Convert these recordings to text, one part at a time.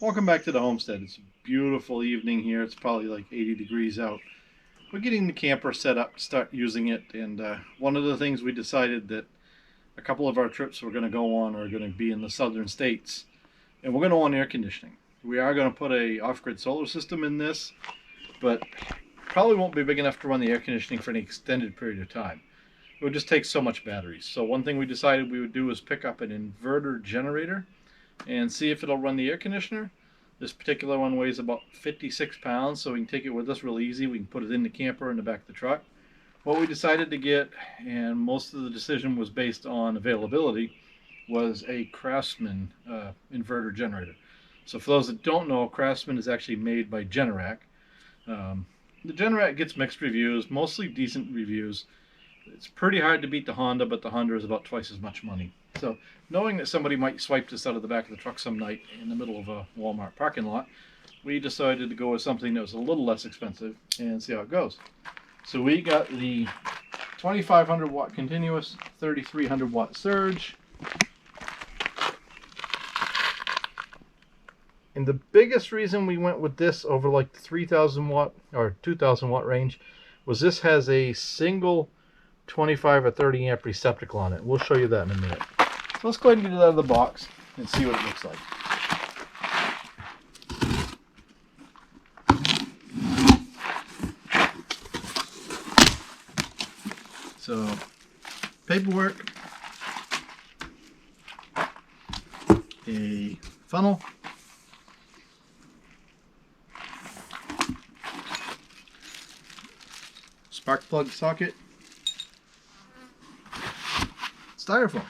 Welcome back to the homestead. It's a beautiful evening here. It's probably like 80 degrees out. We're getting the camper set up to start using it, and one of the things we decided that a couple of our trips we're going to go on are going to be in the southern states, and we're going to want air conditioning. We are going to put a off-grid solar system in this, but probably won't be big enough to run the air conditioning for an extended period of time. It would just take so much batteries. So one thing we decided we would do is pick up an inverter generator and see if it'll run the air conditioner. This particular one weighs about 56 pounds, so we can take it with us really easy. We can put it in the camper in the back of the truck. What we decided to get, and most of the decision was based on availability, was a Craftsman inverter generator. So for those that don't know, Craftsman is actually made by Generac. The Generac gets mixed reviews, mostly decent reviews. It's pretty hard to beat the Honda, but the Honda is about twice as much money. So knowing that somebody might swipe this out of the back of the truck some night in the middle of a Walmart parking lot, we decided to go with something that was a little less expensive and see how it goes. So we got the 2500 watt continuous, 3300 watt surge. And the biggest reason we went with this over like the 3000 watt or 2000 watt range was this has a single 25 or 30 amp receptacle on it. We'll show you that in a minute. So let's go ahead and get it out of the box and see what it looks like. So, paperwork, a funnel, spark plug socket, styrofoam.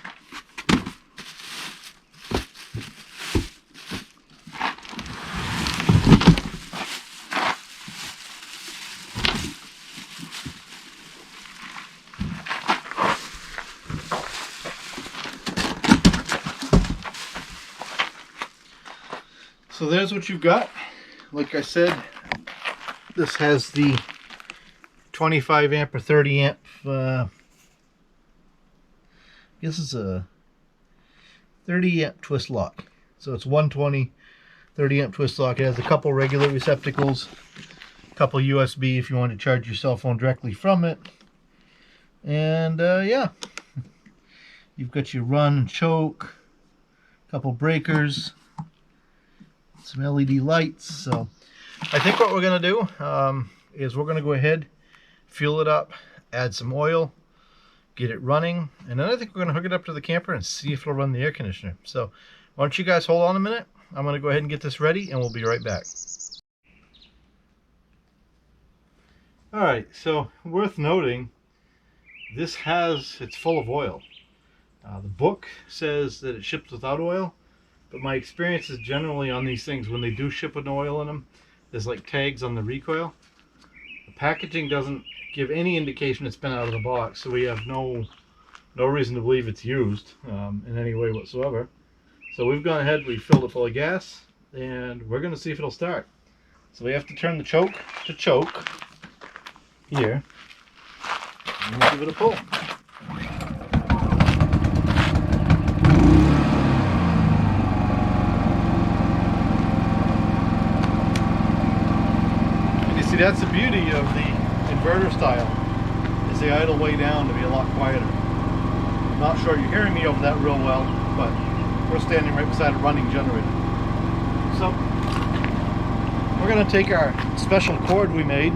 So there's what you've got. Like I said, this has the 25 amp or 30 amp this is a 30 amp twist lock. So it's 120 30 amp twist lock. It has a couple regular receptacles, a couple USB if you want to charge your cell phone directly from it. And yeah, you've got your run and choke, a couple breakers, some LED lights. So I think what we're going to do is we're going to go ahead, fuel it up, add some oil, get it running, and then I think we're going to hook it up to the camper and see if it'll run the air conditioner. So why don't you guys hold on a minute. I'm going to go ahead and get this ready and we'll be right back. Alright, so worth noting, it's full of oil. The book says that it ships without oil, but my experience is generally on these things, when they do ship with no oil in them, there's like tags on the recoil. The packaging doesn't give any indication it's been out of the box, so we have no reason to believe it's used in any way whatsoever. So we've gone ahead, we filled it full of gas, and we're going to see if it'll start. So we have to turn the choke to choke here, and we'll give it a pull. And you see, that's the beauty of the inverter style, is they idle way down to be a lot quieter. I'm not sure you're hearing me over that real well, but we're standing right beside a running generator. So we're going to take our special cord we made.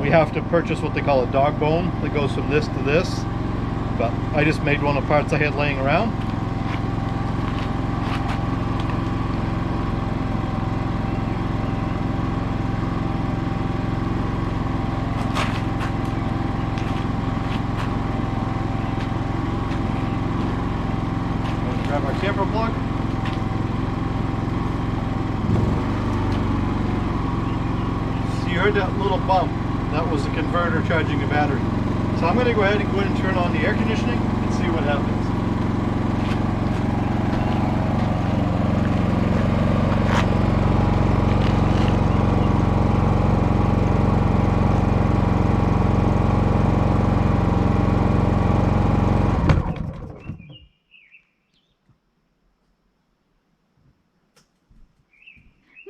We have to purchase what they call a dog bone that goes from this to this, but I just made one of the parts I had laying around. Grab our camper plug. So you heard that little bump. That was the converter charging a battery. So I'm going to go ahead and turn on the air conditioning and see what happens.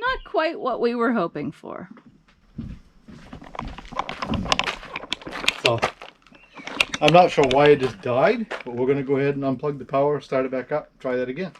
not quite what we were hoping for. So I'm not sure why it just died, but we're going to go ahead and unplug the power, start it back up, try that again.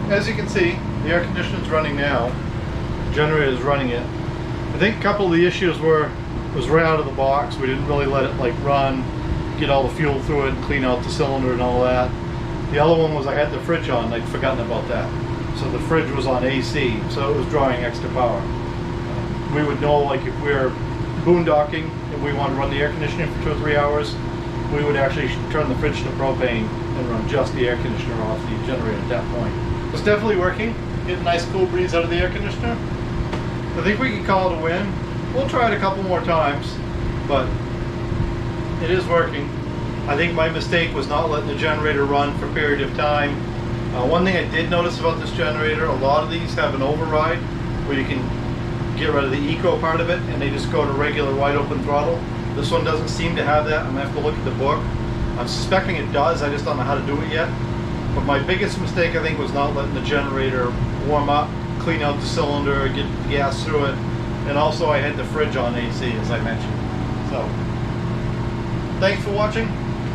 As you can see, the air conditioner is running now. The generator is running it. I think a couple of the issues was right out of the box. We didn't really let it like run, get all the fuel through it, and clean out the cylinder and all that. The other one was I had the fridge on. I'd forgotten about that. So the fridge was on AC, so it was drawing extra power. We would know, like, if we're boondocking and we want to run the air conditioner for 2 or 3 hours, we would actually turn the fridge to propane and run just the air conditioner off the generator at that point. It's definitely working. Getting a nice cool breeze out of the air conditioner. I think we can call it a win. We'll try it a couple more times, but it is working. I think my mistake was not letting the generator run for a period of time. One thing I did notice about this generator, a lot of these have an override where you can get rid of the eco part of it and they just go to regular wide open throttle. This one doesn't seem to have that. I'm going to have to look at the book. I'm suspecting it does, I just don't know how to do it yet. But my biggest mistake, I think, was not letting the generator warm up, clean out the cylinder, get the gas through it, and also I had the fridge on AC, as I mentioned. So, thanks for watching.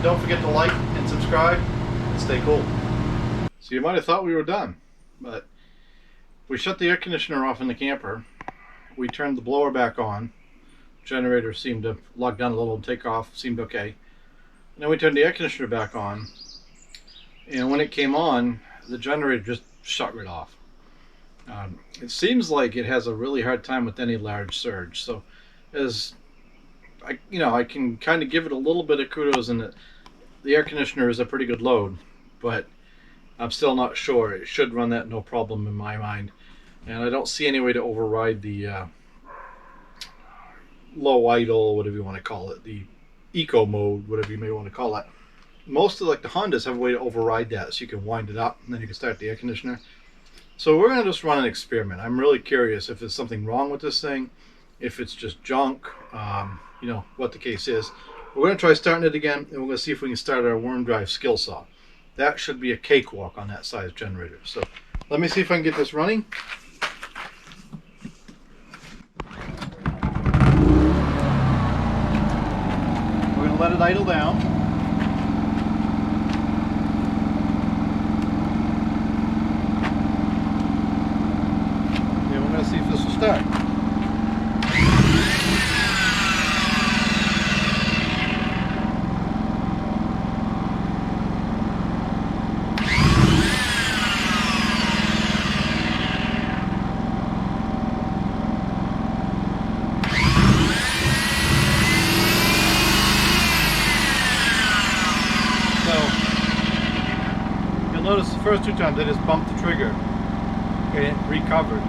Don't forget to like and subscribe, and stay cool. So you might have thought we were done, but we shut the air conditioner off in the camper. We turned the blower back on. Generator seemed to log down a little, take off, seemed okay. And then we turned the air conditioner back on. And when it came on, the generator just shut right off. It seems like it has a really hard time with any large surge. So, as I can kind of give it a little bit of kudos in that the air conditioner is a pretty good load, but I'm still not sure. It should run that no problem in my mind, and I don't see any way to override the low idle, whatever you want to call it, the eco mode, whatever you may want to call it. Most of the Hondas have a way to override that, so you can wind it up and then you can start the air conditioner. So we're going to just run an experiment. I'm really curious if there's something wrong with this thing, if it's just junk, what the case is. We're going to try starting it again, and we're going to see if we can start our worm drive skill saw. That should be a cakewalk on that size generator. So let me see if I can get this running. We're going to let it idle down. See if this will start. So you'll notice the first 2 times I just bumped the trigger and it recovered.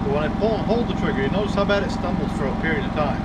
But when I pull and hold the trigger, you notice how bad it stumbles for a period of time.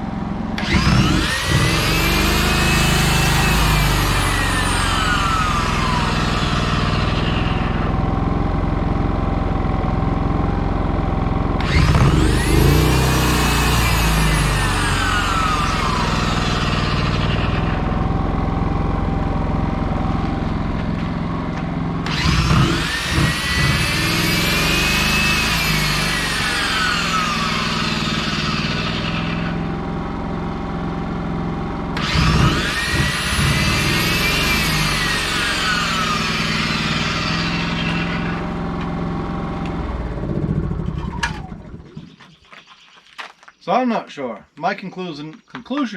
So I'm not sure. My conclusion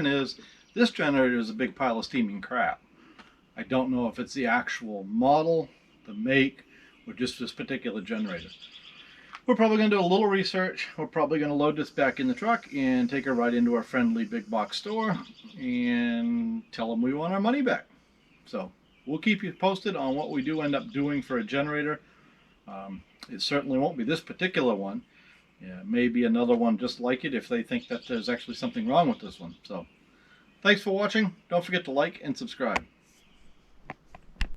is this generator is a big pile of steaming crap. I don't know if it's the actual model, the make, or just this particular generator. We're probably going to do a little research. We're probably going to load this back in the truck and take it right into our friendly big box store and tell them we want our money back. So we'll keep you posted on what we do end up doing for a generator. It certainly won't be this particular one. Yeah, maybe another one just like it if they think that there's actually something wrong with this one. So thanks for watching. Don't forget to like and subscribe.